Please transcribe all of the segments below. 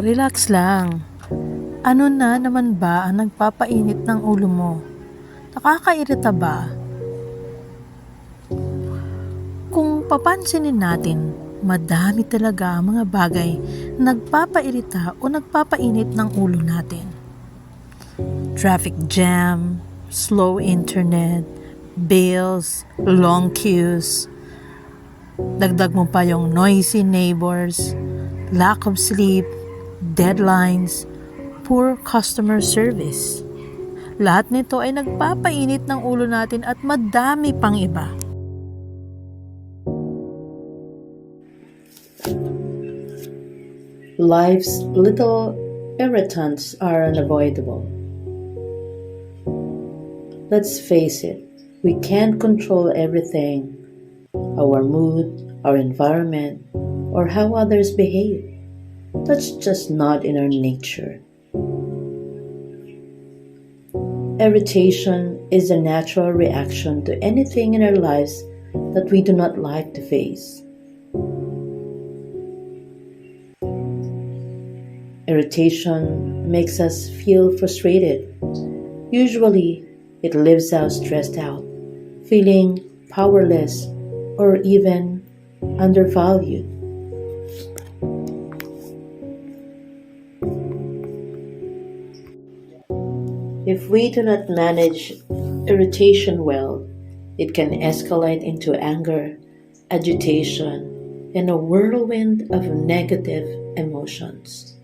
relax lang. Ano na naman ba ang nagpapainit ng ulo mo? Nakakairita ba? Kung papansinin natin, madami talaga ang mga bagay na nagpapairita o nagpapainit ng ulo natin. Traffic jam, slow internet, bills, long queues. Dagdag mo pa yung noisy neighbors, lack of sleep, deadlines, poor customer service. Lahat nito ay nagpapainit ng ulo natin at madami pang iba. Life's little irritants are unavoidable. Let's face it, we can't control everything, our mood, our environment, or how others behave. That's just not in our nature. Irritation is a natural reaction to anything in our lives that we do not like to face. Irritation makes us feel frustrated. Usually, it leaves us stressed out, feeling powerless or even undervalued. If we do not manage irritation well, it can escalate into anger, agitation, and a whirlwind of negative emotions.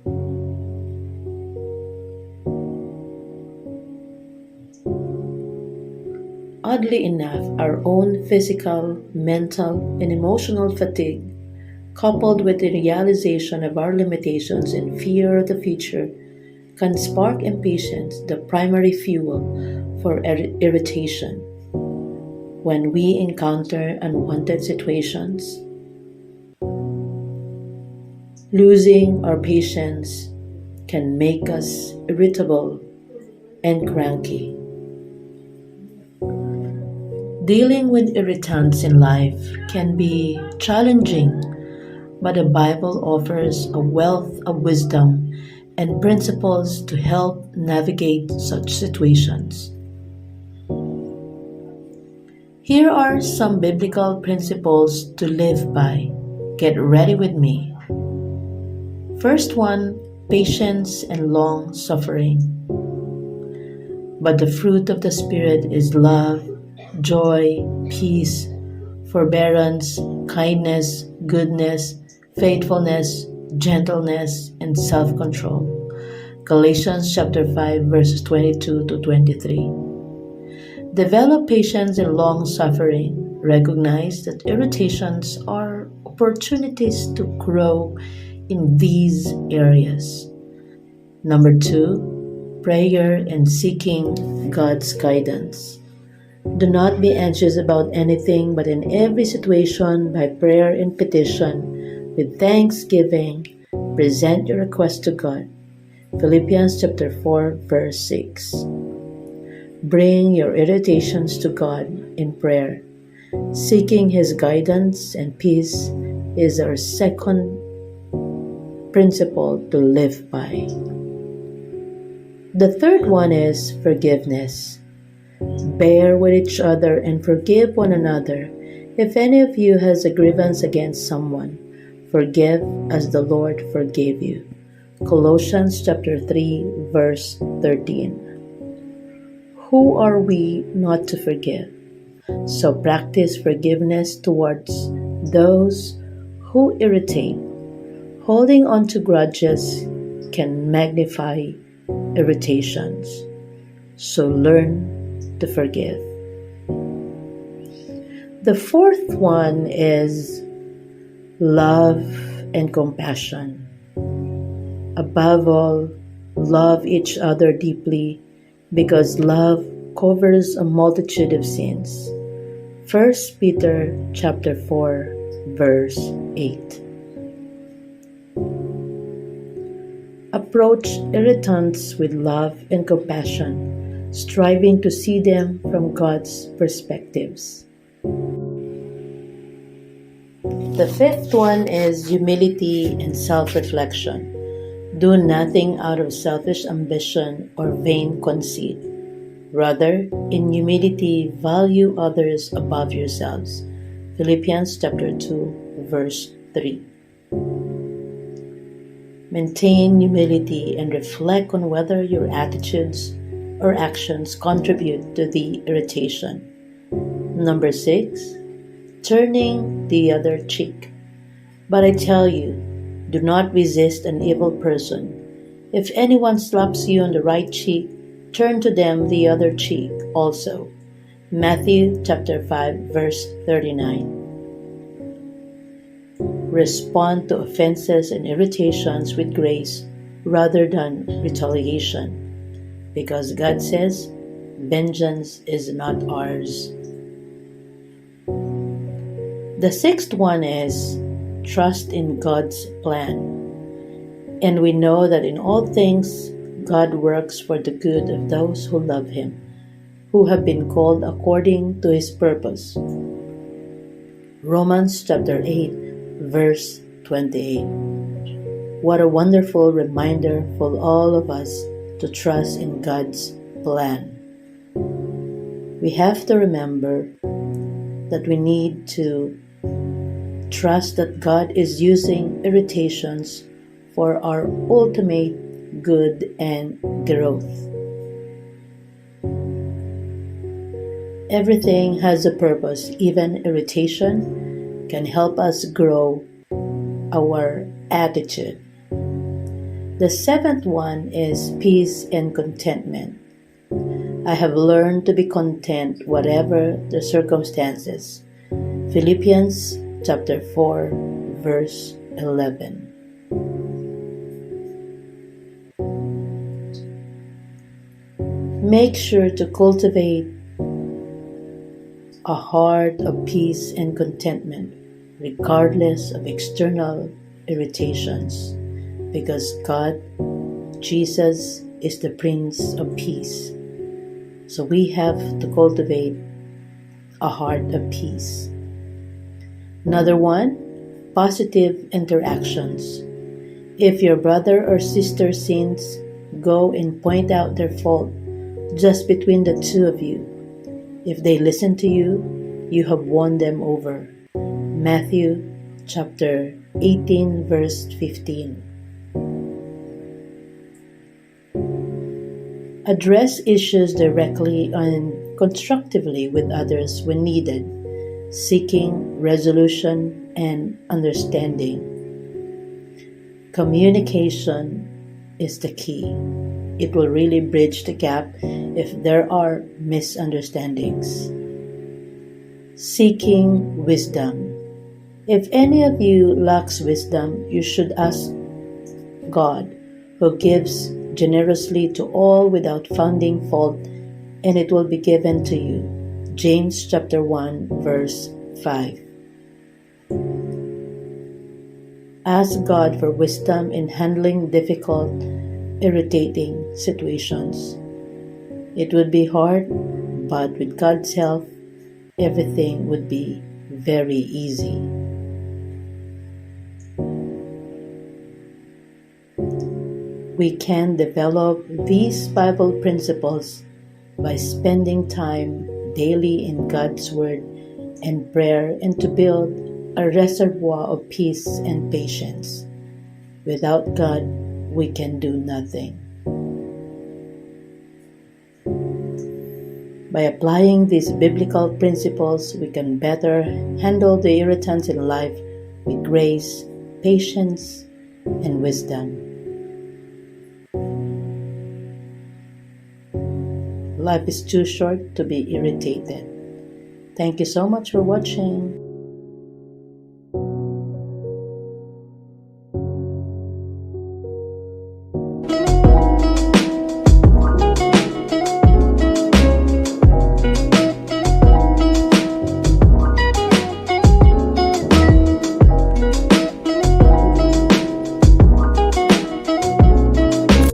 Oddly enough, our own physical, mental, and emotional fatigue, coupled with the realization of our limitations and fear of the future, can spark impatience, the primary fuel for irritation. When we encounter unwanted situations, losing our patience can make us irritable and cranky. Dealing with irritants in life can be challenging, but the Bible offers a wealth of wisdom and principles to help navigate such situations. Here are some biblical principles to live by. Get ready with me. First one, patience and long suffering. But the fruit of the Spirit is love, joy, peace, forbearance, kindness, goodness, faithfulness, gentleness, and self-control. Galatians chapter 5 verses 22 to 23. Develop patience and long suffering. Recognize that irritations are opportunities to grow in these areas. Number 2, prayer and seeking God's guidance. Do not be anxious about anything, but in every situation, by prayer and petition, with thanksgiving, present your request to God. Philippians chapter 4, verse 6. Bring your irritations to God in prayer. Seeking His guidance and peace is our second principle to live by. The third one is forgiveness. Bear with each other and forgive one another. If any of you has a grievance against someone, forgive as the Lord forgave you. Colossians chapter 3 verse 13. Who are we not to forgive? So practice forgiveness towards those who irritate. Holding on to grudges can magnify irritations. So learn to forgive. The fourth one is love and compassion. Above all, love each other deeply because love covers a multitude of sins. 1 Peter chapter 4 verse 8. Approach irritants with love and compassion, striving to see them from God's perspectives. The fifth one is humility and self-reflection. Do nothing out of selfish ambition or vain conceit. Rather, in humility, value others above yourselves. Philippians chapter 2, verse 3. Maintain humility and reflect on whether your attitudes or actions contribute to the irritation. Number 6. Turning the other cheek. But I tell you, do not resist an evil person. If anyone slaps you on the right cheek, turn to them the other cheek also. Matthew chapter 5, verse 39. Respond to offenses and irritations with grace rather than retaliation, because God says, vengeance is not ours. The sixth one is trust in God's plan. And we know that in all things, God works for the good of those who love Him, who have been called according to His purpose. Romans chapter 8, verse 28. What a wonderful reminder for all of us to trust in God's plan. We have to remember that we need to trust that God is using irritations for our ultimate good and growth. Everything has a purpose. Even irritation can help us grow our attitude. The seventh one is peace and contentment. I have learned to be content whatever the circumstances. Philippians chapter 4, verse 11. Make sure to cultivate a heart of peace and contentment, regardless of external irritations, because God, Jesus, is the Prince of Peace. So we have to cultivate a heart of peace. Another one, positive interactions. If your brother or sister sins, go and point out their fault just between the two of you. If they listen to you, you have won them over. Matthew chapter 18, verse 15. Address issues directly and constructively with others when needed, seeking resolution and understanding. Communication is the key. It will really bridge the gap if there are misunderstandings. Seeking wisdom. If any of you lacks wisdom, you should ask God, who gives generously to all without finding fault, and it will be given to you. James chapter 1, verse 5. Ask God for wisdom in handling difficult, irritating situations. It would be hard, but with God's help, everything would be very easy. We can develop these Bible principles by spending time daily in God's Word and prayer, and to build a reservoir of peace and patience. Without God, we can do nothing. By applying these biblical principles, we can better handle the irritants in life with grace, patience, and wisdom. Life is too short to be irritated. Thank you so much for watching.